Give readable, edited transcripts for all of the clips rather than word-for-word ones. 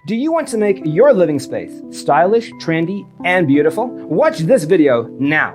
Do you want to make your living space stylish, trendy, and beautiful? Watch this video now.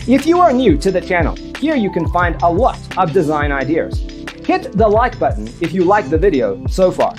If you are new to the channel, here you can find a lot of design ideas. Hit the like button if you like the video so far.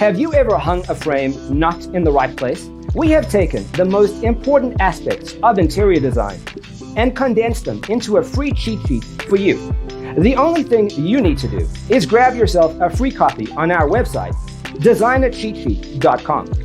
Have you ever hung a frame not in the right place? We have taken the most important aspects of interior design and condensed them into a free cheat sheet for you. The only thing you need to do is grab yourself a free copy on our website, designercheatsheet.com.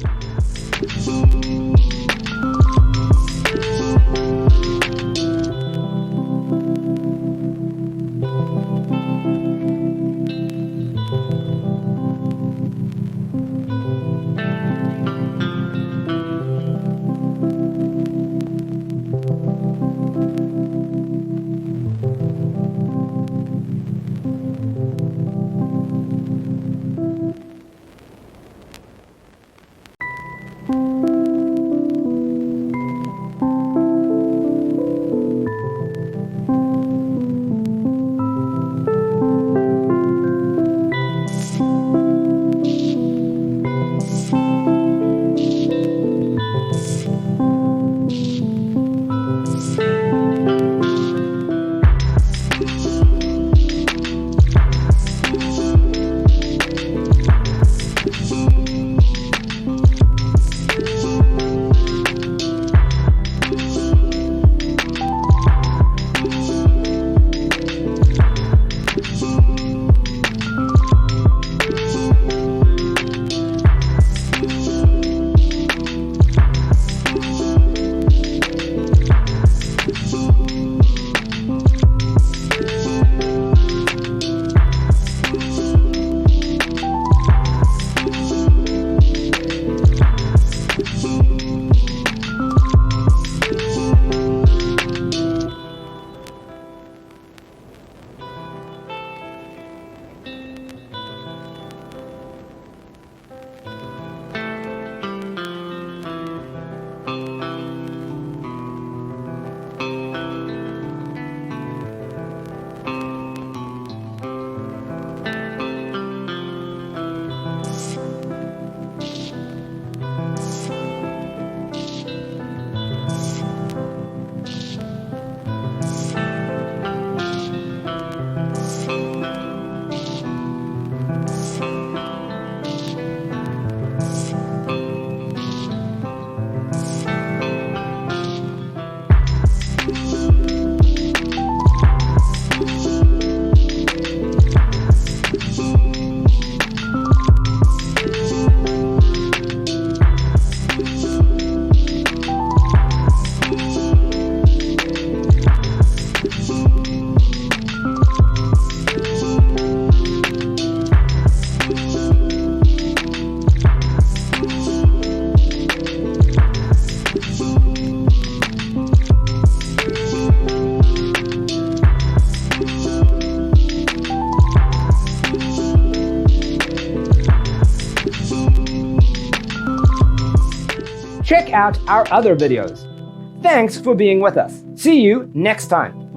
Check out our other videos. Thanks for being with us. See you next time.